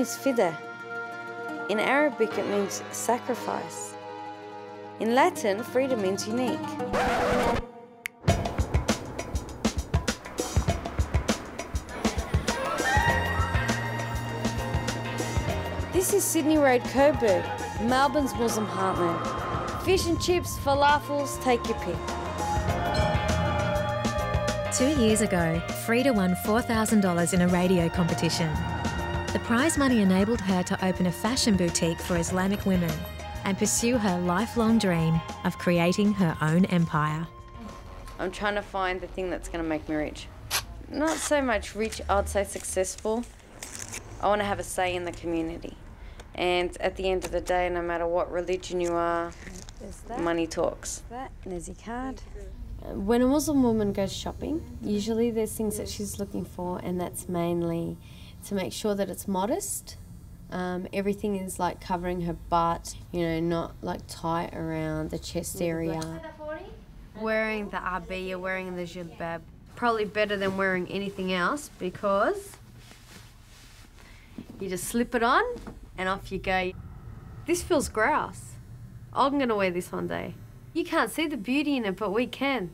is Frida. In Arabic, it means sacrifice. In Latin, Frida means unique. This is Sydney Road, Coburg, Melbourne's Muslim heartland. Fish and chips, falafels, take your pick. 2 years ago, Frida won $4,000 in a radio competition. The prize money enabled her to open a fashion boutique for Islamic women and pursue her lifelong dream of creating her own empire. I'm trying to find the thing that's going to make me rich. Not so much rich, I'd say successful. I want to have a say in the community. And at the end of the day, no matter what religion you are, money talks. There's your card. When a Muslim woman goes shopping, usually there's things that she's looking for, and that's mainly to make sure that it's modest. Everything is like covering her butt, you know, not like tight around the chest area. Wearing the abiyah, wearing the jilbab, probably better than wearing anything else because you just slip it on and off you go. This feels grouse. I'm gonna wear this one day. You can't see the beauty in it, but we can,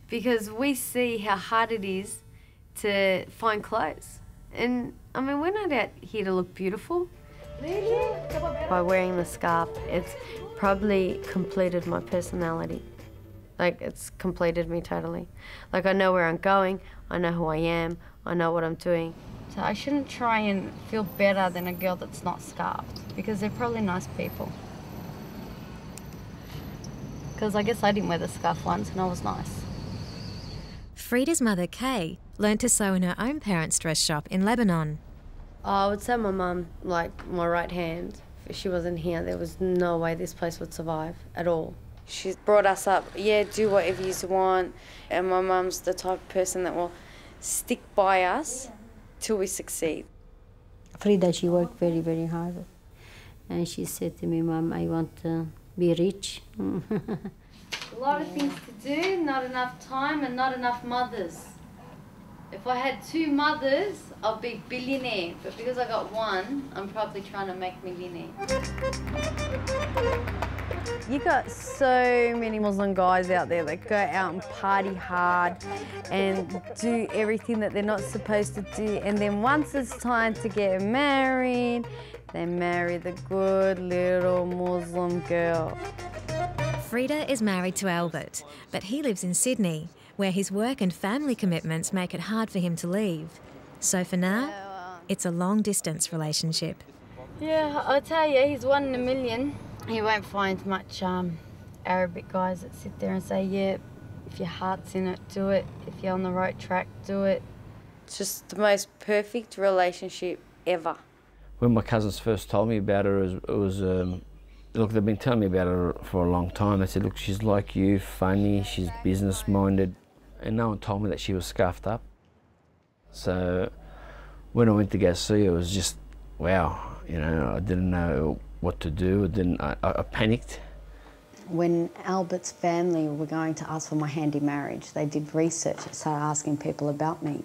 because we see how hard it is to find clothes. And I mean, we're not out here to look beautiful. By wearing the scarf, it's probably completed my personality. Like, it's completed me totally. Like, I know where I'm going, I know who I am, I know what I'm doing. So I shouldn't try and feel better than a girl that's not scarfed, because they're probably nice people. Because I guess I didn't wear the scarf once and I was nice. Frida's mother, Kay, learnt to sew in her own parents' dress shop in Lebanon. I would say my mum, like my right hand. If she wasn't here, there was no way this place would survive at all. She brought us up, yeah, do whatever you want. And my mum's the type of person that will stick by us till we succeed. Frida, she worked very, very hard. And she said to me, Mum, I want to be rich. A lot of things to do, not enough time and not enough mothers. If I had 2 mothers, I'd be billionaire. But because I got 1, I'm probably trying to make millionaire. You got so many Muslim guys out there that go out and party hard and do everything that they're not supposed to do. And then once it's time to get married, they marry the good little Muslim girl. Frida is married to Albert, but he lives in Sydney, where his work and family commitments make it hard for him to leave. So for now, it's a long-distance relationship. Yeah, I'll tell you, he's 1 in a million. You won't find much Arabic guys that sit there and say, yeah, if your heart's in it, do it. If you're on the right track, do it. It's just the most perfect relationship ever. When my cousins first told me about her, it was look, they've been telling me about her for a long time. They said, look, she's like you, funny, she's business-minded. And no one told me that she was scarfed up. So when I went to go see her, it was just, wow, you know, I didn't know what to do. I panicked. When Albert's family were going to ask for my hand in marriage, they did research and started asking people about me.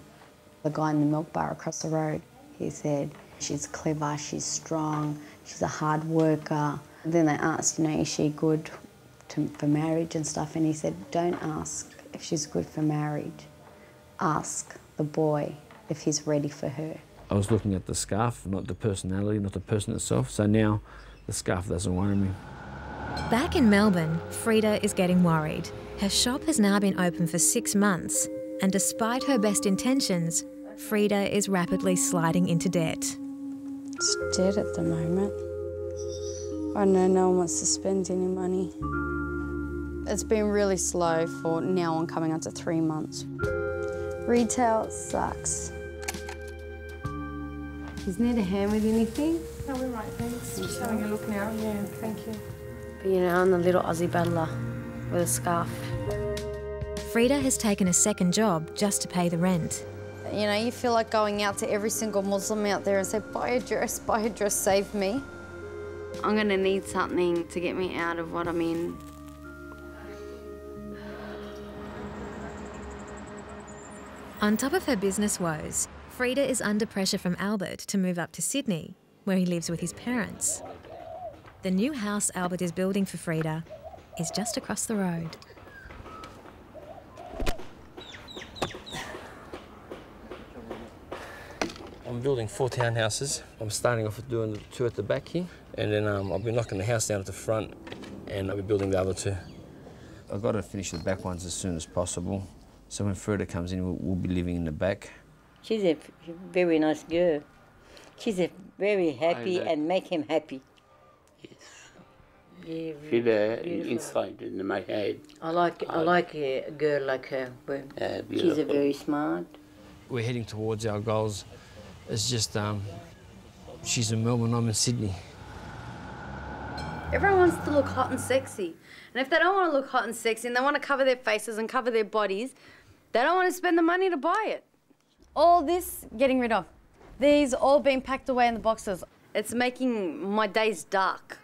The guy in the milk bar across the road, he said, she's clever, she's strong, she's a hard worker. Then they asked, you know, is she good for marriage and stuff? And he said, don't ask if she's good for marriage. Ask the boy if he's ready for her. I was looking at the scarf, not the personality, not the person itself. So now the scarf doesn't worry me. Back in Melbourne, Frida is getting worried. Her shop has now been open for 6 months, and despite her best intentions, Frida is rapidly sliding into debt. It's dead at the moment. I know no one wants to spend any money. It's been really slow for now on coming on to 3 months. Retail sucks. Isn't it a hand with anything? No, we're right, thanks. Just having a look now, yeah, thank you. But you know, I'm the little Aussie battler with a scarf. Frida has taken a second job just to pay the rent. You know, you feel like going out to every single Muslim out there and say, buy a dress, save me. I'm gonna need something to get me out of what I'm in. On top of her business woes, Frida is under pressure from Albert to move up to Sydney. where he lives with his parents. The new house Albert is building for Frida is just across the road. I'm building 4 townhouses. I'm starting off with doing the 2 at the back here, and then I'll be knocking the house down at the front, and I'll be building the other 2. I've got to finish the back ones as soon as possible, so when Frida comes in, we'll be living in the back. She's a very nice girl. She's a very happy and make him happy. Yes. Yeah, Feel inside in my head. I like a girl like her. She's a very smart. We're heading towards our goals. It's just, she's in Melbourne, I'm in Sydney. Everyone wants to look hot and sexy. And if they don't want to look hot and sexy and they want to cover their faces and cover their bodies, they don't want to spend the money to buy it. All this, getting rid of. These all being packed away in the boxes. It's making my days dark.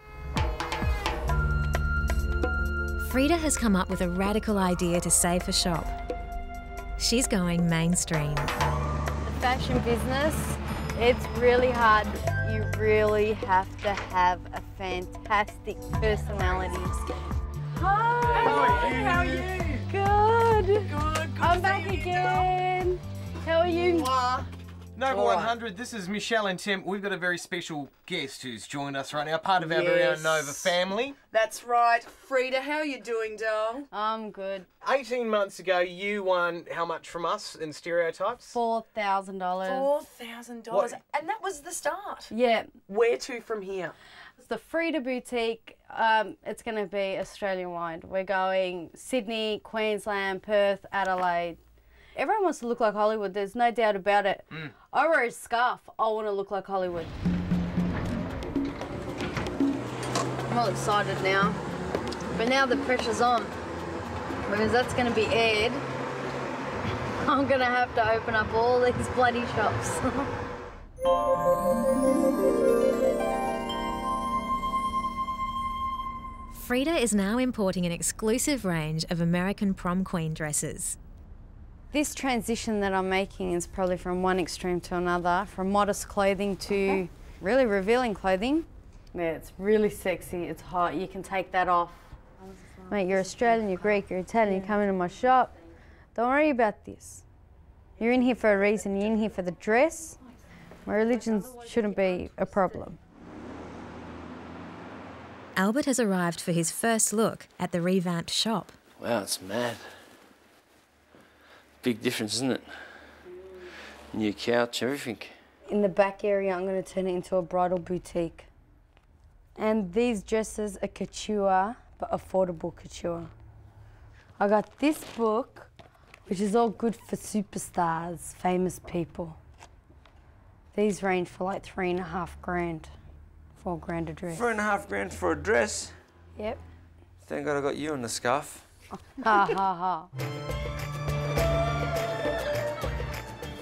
Frida has come up with a radical idea to save her shop. She's going mainstream. The fashion business, it's really hard. You really have to have a fantastic personality. Hi! How are you? Good. Good. I'm back again. How are you? Nova 100, this is Michelle and Tim. We've got a very special guest who's joined us right now, part of our very own Nova family. That's right. Frida, how are you doing, doll? I'm good. 18 months ago, you won how much from us in stereotypes? $4,000. $4,000. And that was the start. Yeah. Where to from here? It's the Frida boutique. It's going to be Australian-wide. We're going Sydney, Queensland, Perth, Adelaide. Everyone wants to look like Hollywood, there's no doubt about it. I wear a scarf, I want to look like Hollywood. I'm all excited now. But now the pressure's on, because that's going to be aired. I'm going to have to open up all these bloody shops. Frida is now importing an exclusive range of American prom queen dresses. This transition that I'm making is probably from one extreme to another, from modest clothing to really revealing clothing. Yeah, it's really sexy, it's hot, you can take that off. Mate, you're Australian, you're Greek, you're Italian, you come into my shop. Don't worry about this. You're in here for a reason, you're in here for the dress. My religion shouldn't be a problem. Albert has arrived for his first look at the revamped shop. Wow, it's mad. Big difference, isn't it? New couch, everything. In the back area, I'm going to turn it into a bridal boutique. And these dresses are couture, but affordable couture. I got this book, which is all good for superstars, famous people. These range for like $3.5 grand, $4 grand a dress. $3.5 grand for a dress? Yep. Thank God I got you in the scarf. Ha ha ha.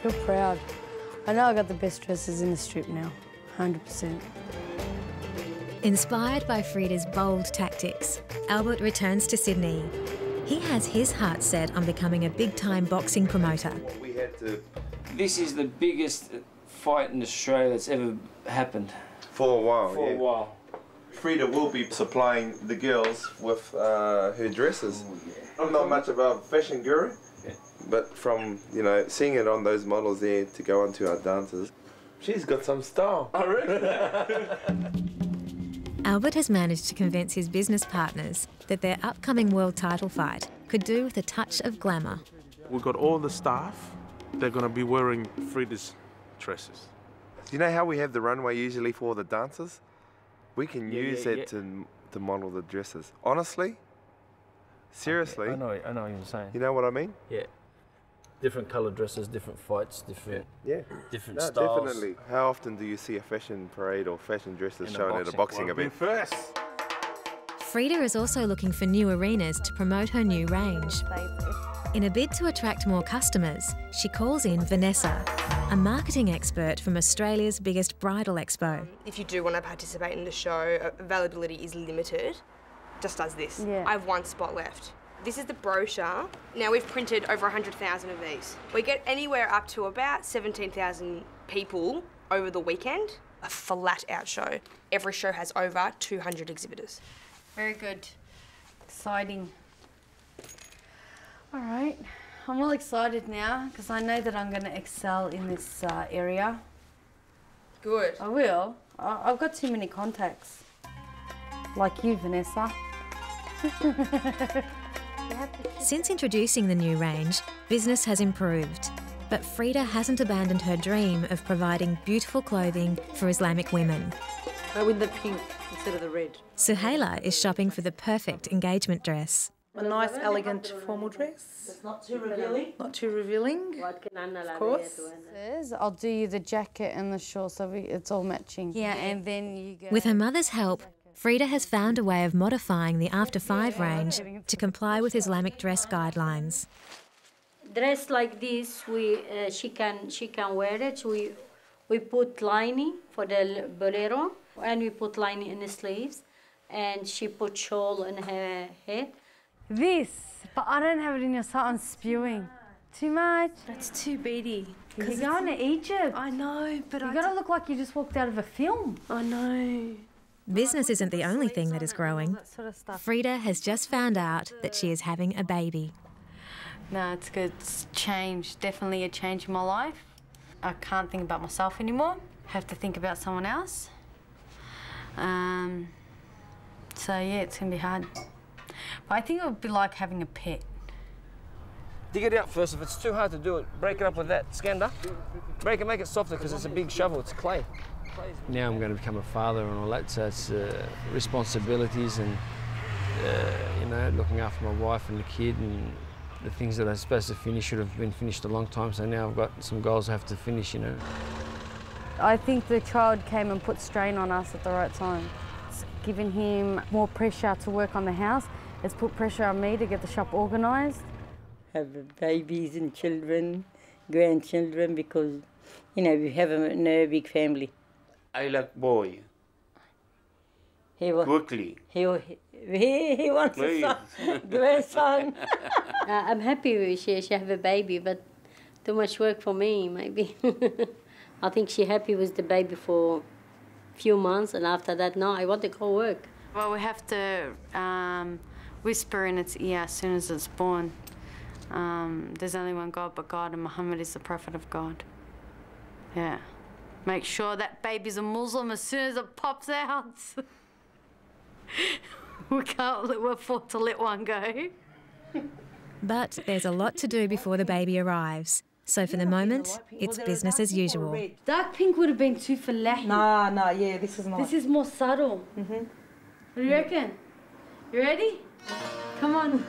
Feel proud. I know I got the best dresses in the strip now, 100%. Inspired by Frida's bold tactics, Albert returns to Sydney. He has his heart set on becoming a big-time boxing promoter. We had to... This is the biggest fight in Australia that's ever happened. For a while, For a while. Frida will be supplying the girls with her dresses. I'm not much of a fashion guru, but from, you know, seeing it on those models there to go onto our dances, she's got some style. I reckon. Albert has managed to convince his business partners that their upcoming world title fight could do with a touch of glamour. We've got all the staff, they're going to be wearing Frida's dresses. You know how we have the runway usually for the dancers? We can use it to model the dresses. Honestly, seriously. I know what you're saying. You know what I mean? Yeah. Different coloured dresses, different fights, different No, styles. definitely. How often do you see a fashion parade or fashion dresses shown at a boxing event? First. Frida is also looking for new arenas to promote her new range. In a bid to attract more customers, she calls in Vanessa, a marketing expert from Australia's biggest bridal expo. If you do want to participate in the show, availability is limited, just as this. Yeah. I have one spot left. This is the brochure. Now we've printed over 100,000 of these. We get anywhere up to about 17,000 people over the weekend. a flat-out show. Every show has over 200 exhibitors. Very good. Exciting. All right. I'm all excited now because I know that I'm going to excel in this area. Good. I will. I've got too many contacts. Like you, Vanessa. Since introducing the new range, business has improved. But Frida hasn't abandoned her dream of providing beautiful clothing for Islamic women. With the pink instead of the red. Suhaila is shopping for the perfect engagement dress. A nice, elegant, formal dress. It's not too revealing. Not too revealing, of course. I'll do you the jacket and the shorts so it's all matching. Yeah, and then you go... With her mother's help, Frida has found a way of modifying the After 5 range to comply with Islamic dress guidelines. Dress like this, she can wear it. We put lining for the bolero, and we put lining in the sleeves, and she put shawl in her head. This, but I don't have it in your sight. I'm spewing. Too much. That's too beady. You're going to Egypt. I know, but you got to look like you just walked out of a film. I know. Business isn't the only thing that is growing. Frida has just found out that she is having a baby. No, it's good. It's changed. Definitely a change in my life. I can't think about myself anymore. I have to think about someone else. So yeah, it's gonna be hard. But I think it would be like having a pet. Dig it out first. If it's too hard to do it, break it up with that scander. Break it, make it softer because it's a big shovel. It's clay. Now I'm going to become a father and all that, so it's responsibilities and you know, looking after my wife and the kid, and the things that I was supposed to finish should have been finished a long time. So now I've got some goals I have to finish, you know. I think the child came and put strain on us at the right time. It's given him more pressure to work on the house. It's put pressure on me to get the shop organised. Have babies and children, grandchildren, because, you know, we have a big family. I like boy. Quickly. He wants a son, grandson. I'm happy she have a baby, but too much work for me, maybe. I think she's happy with the baby for a few months, and after that, no, I want to go work. Well, we have to whisper in its ear as soon as it's born. There's only one God but God, and Muhammad is the prophet of God. Yeah. Make sure that baby's a Muslim as soon as it pops out. We can't afford to let one go. But there's a lot to do before the baby arrives. So for the moment, it's business as usual. Dark pink would have been too falahi. Nah, yeah, this is not. This is more subtle. What do you reckon? You ready? Come on.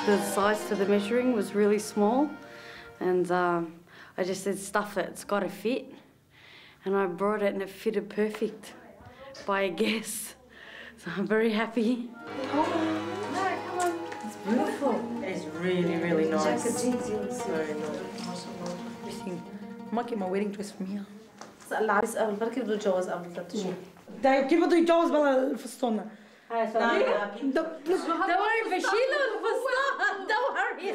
The size for the measuring was really small, and I just said, stuff it, it's got to fit. And I brought it and it fitted perfect by a guess. So I'm very happy. No, come on. It's beautiful. It's really, really nice. Very nice. I might get my wedding dress from here. كيف بده يتجوز قبل 3 شهور؟ كيف بده يتجوز بلا الفستان؟ Don't worry, بشيله الفستان. Don't worry.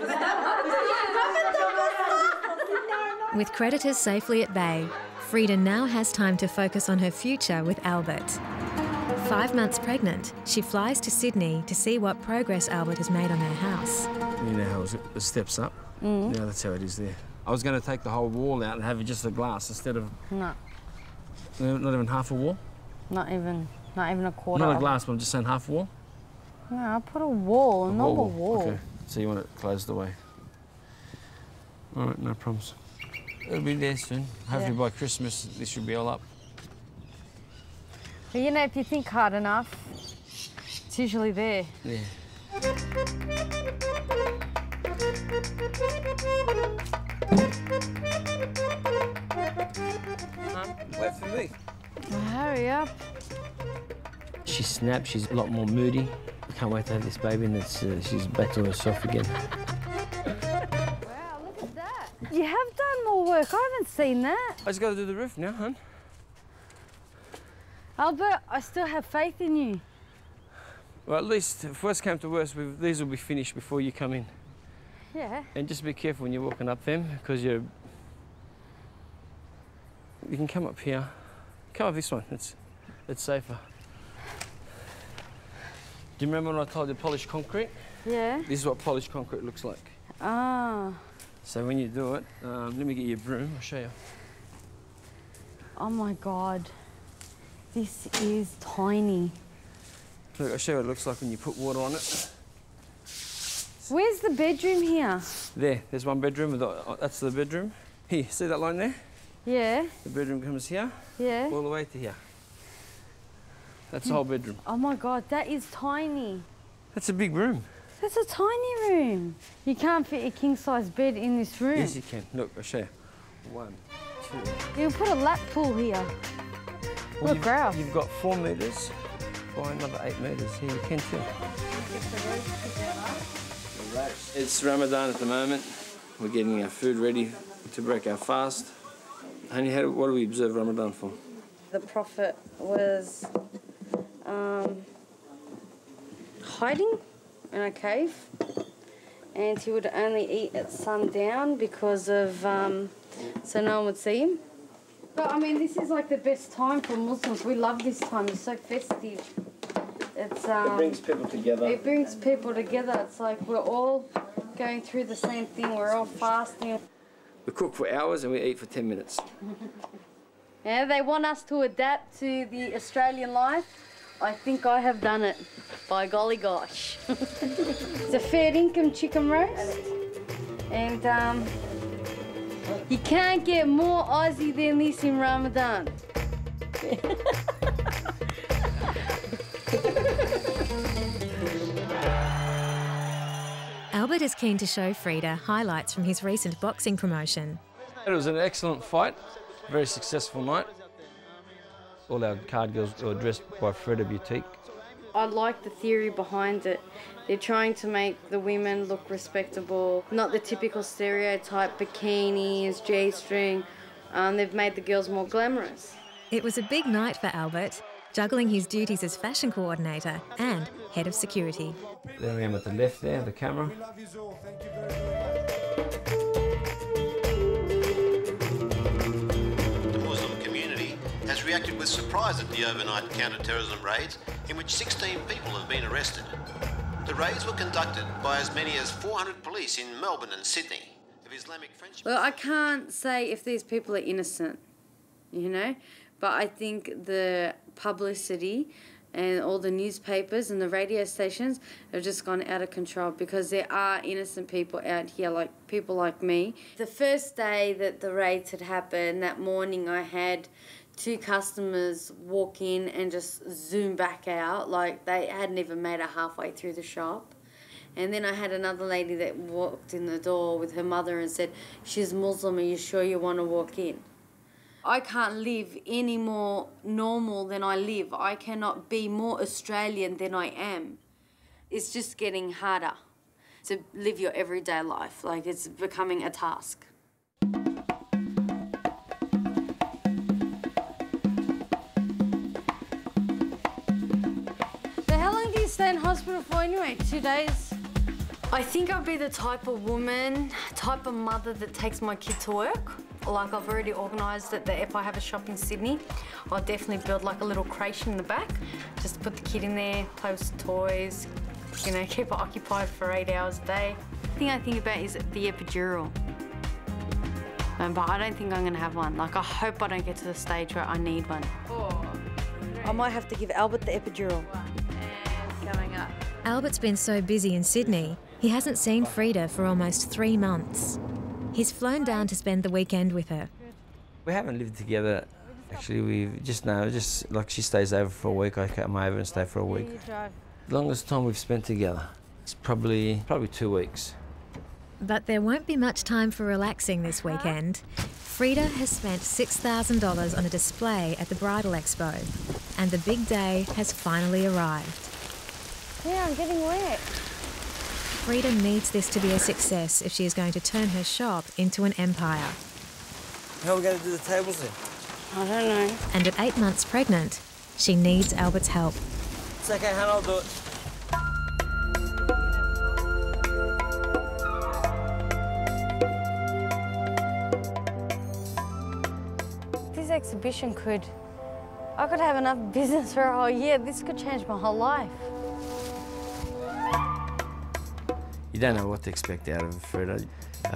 With creditors safely at bay, Frida now has time to focus on her future with Albert. 5 months pregnant, she flies to Sydney to see what progress Albert has made on her house. You know how it steps up? Yeah, that's how it is there. I was going to take the whole wall out and have just the glass instead of... No. Not even half a wall? Not even a quarter. Not a glass, but I'm just saying half a wall? No, I put a wall, a normal wall. Okay, so you want it closed away. All right, no problems. It'll be there soon. Hopefully by Christmas this should be all up. But you know, if you think hard enough, it's usually there. Yeah. Wait for me. Well, hurry up. She snapped, she's a lot more moody. I can't wait to have this baby, and she's back to herself again. Wow, look at that. You have done more work. I haven't seen that. I just got to do the roof now, hon. Albert, I still have faith in you. Well, at least if worst came to worst, these will be finished before you come in. Yeah. And just be careful when you're walking up them, because you can come up here. Come up this one, it's safer. Do you remember when I told you polished concrete? Yeah. This is what polished concrete looks like. Ah. So when you do it, let me get you a broom, I'll show you. Oh my God. This is tiny. Look, I'll show you what it looks like when you put water on it. Where's the bedroom here? There's one bedroom, that's the bedroom. Here, see that line there? Yeah. The bedroom comes here, Yeah. all the way to here. That's the whole bedroom. Oh my God, that is tiny. That's a big room. That's a tiny room. You can't fit a king-size bed in this room. Yes, you can. Look, I'll show you. 1, 2. You can put a lap pool here. Well, Look, grouse. You've got 4 metres by another 8 metres. Here, you can too. It's Ramadan at the moment. We're getting our food ready to break our fast. Honey, what do we observe Ramadan for? The Prophet was hiding in a cave, and he would only eat at sundown because of so no one would see him. But I mean, this is like the best time for Muslims. We love this time. It's so festive. It's it brings people together. It brings people together. It's like we're all going through the same thing. We're all fasting. We cook for hours and we eat for 10 minutes. Yeah, they want us to adapt to the Australian life. I think I have done it, by golly gosh. It's a fair income chicken roast. And you can't get more Aussie than this in Ramadan. Albert is keen to show Frida highlights from his recent boxing promotion. It was an excellent fight, very successful night. All our card girls were dressed by Frida Boutique. I like the theory behind it. They're trying to make the women look respectable, not the typical stereotype bikinis, G-string. They've made the girls more glamorous. It was a big night for Albert, juggling his duties as fashion coordinator and head of security. There I am at the left there, the camera. The Muslim community has reacted with surprise at the overnight counter-terrorism raids in which 16 people have been arrested. The raids were conducted by as many as 400 police in Melbourne and Sydney of Islamic French. Well, I can't say if these people are innocent, you know, but I think the publicity and all the newspapers and the radio stations have just gone out of control because there are innocent people out here, like people like me. The first day that the raids had happened, that morning I had 2 customers walk in and just zoom back out, like they hadn't even made it halfway through the shop. And then I had another lady that walked in the door with her mother and said, "She's Muslim, are you sure you want to walk in?" I can't live any more normal than I live. I cannot be more Australian than I am. It's just getting harder to live your everyday life. Like, it's becoming a task. So how long do you stay in hospital for anyway? 2 days? I think I'll be the type of woman, type of mother that takes my kid to work. Like, I've already organised it that if I have a shop in Sydney, I'll definitely build like a little creche in the back. Just put the kid in there, play with some toys, you know, keep it occupied for 8 hours a day. The thing I think about is the epidural. But I don't think I'm going to have one. Like, I hope I don't get to the stage where I need one. I might have to give Albert the epidural. And coming up. Albert's been so busy in Sydney, he hasn't seen Frida for almost 3 months. He's flown down to spend the weekend with her. We haven't lived together, actually. We've just like she stays over for a week, I come over and stay for a week. The longest time we've spent together, it's probably 2 weeks. But there won't be much time for relaxing this weekend. Frida has spent $6,000 on a display at the Bridal Expo, and the big day has finally arrived. Yeah, I'm getting wet. Frida needs this to be a success if she is going to turn her shop into an empire. How are we going to do the tables then? I don't know. And at 8 months pregnant, she needs Albert's help. It's okay, hon, I'll do it. exhibition I could have enough business for a whole year. This could change my whole life. You don't know what to expect out of Frida.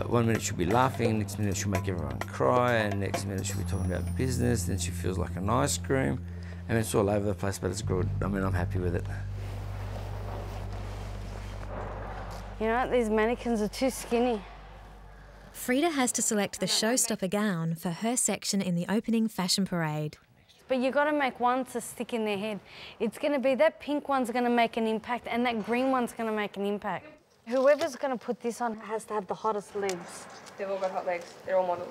1 minute she'll be laughing, next minute she'll make everyone cry, and next minute she'll be talking about business, then she feels like an ice cream. I mean, it's all over the place, but it's good. I mean, I'm happy with it. You know what? These mannequins are too skinny. Frida has to select the showstopper gown for her section in the opening fashion parade. But you got to make one to stick in their head. It's going to be that pink one's going to make an impact, and that green one's going to make an impact. Whoever's going to put this on has to have the hottest legs. They've all got hot legs. They're all models.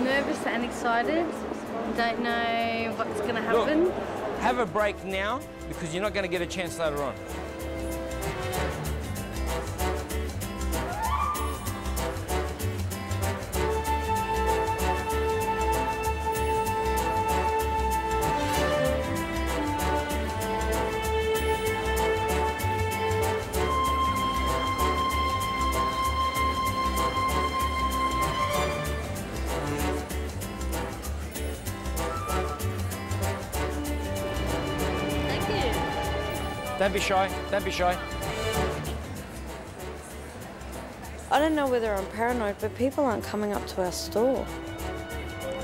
Nervous and excited. Don't know what's going to happen. Look, have a break now, because you're not going to get a chance later on. Don't be shy, don't be shy. I don't know whether I'm paranoid, but people aren't coming up to our store.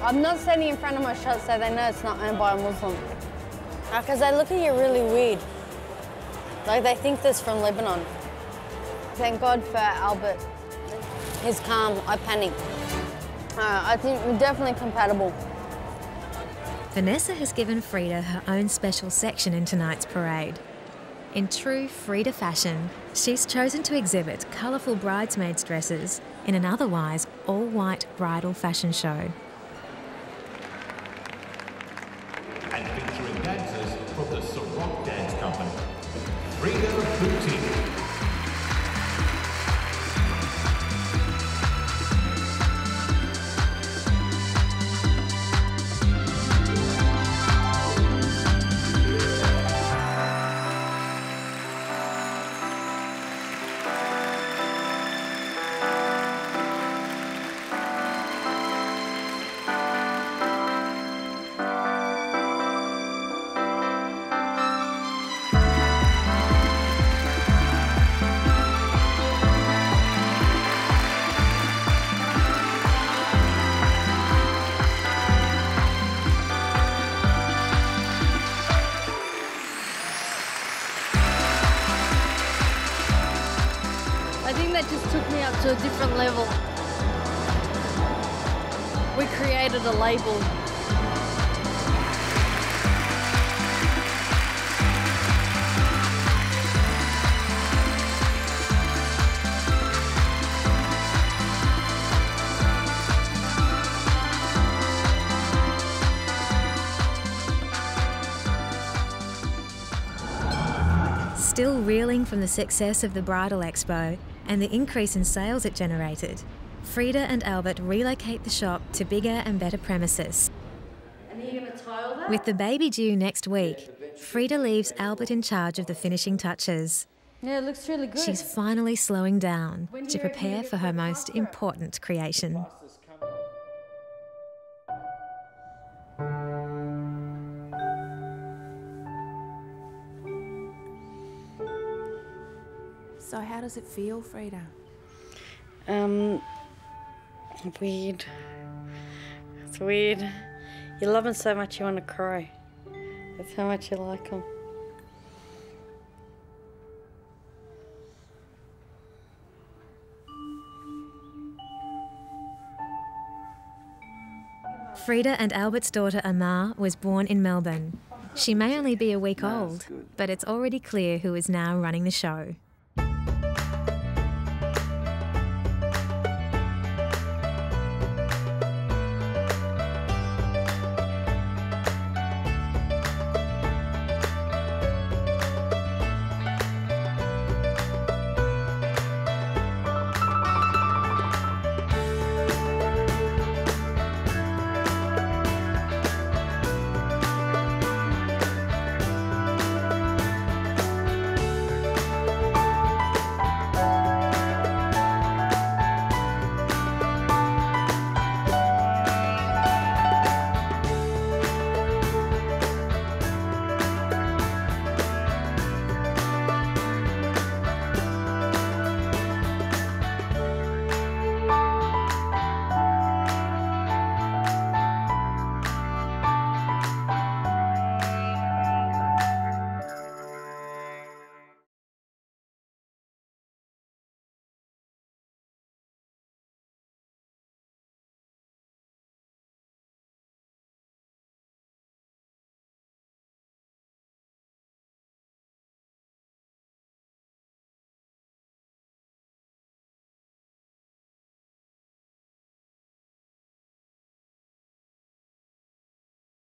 I'm not standing in front of my shop so they know it's not owned by a Muslim. Because they look at you really weird. Like they think this from Lebanon. Thank God for Albert. He's calm, I panic. I think we're definitely compatible. Vanessa has given Frida her own special section in tonight's parade. In true Frida fashion, she's chosen to exhibit colourful bridesmaids' dresses in an otherwise all-white bridal fashion show. And featuring dancers from the Ciroc Dance Company, Frida Boutique. That just took me up to a different level. We created a label. Still reeling from the success of the Bridal Expo and the increase in sales it generated, Frida and Albert relocate the shop to bigger and better premises. And are you going to tile that? With the baby due next week, Frida leaves Albert in charge of the finishing touches. Yeah, it looks really good. She's finally slowing down to prepare for her most important creation. So how does it feel, Frida? Weird. It's weird. You love them so much you want to cry. That's how much you like them. Frida and Albert's daughter Amar was born in Melbourne. She may only be a week old, but it's already clear who is now running the show.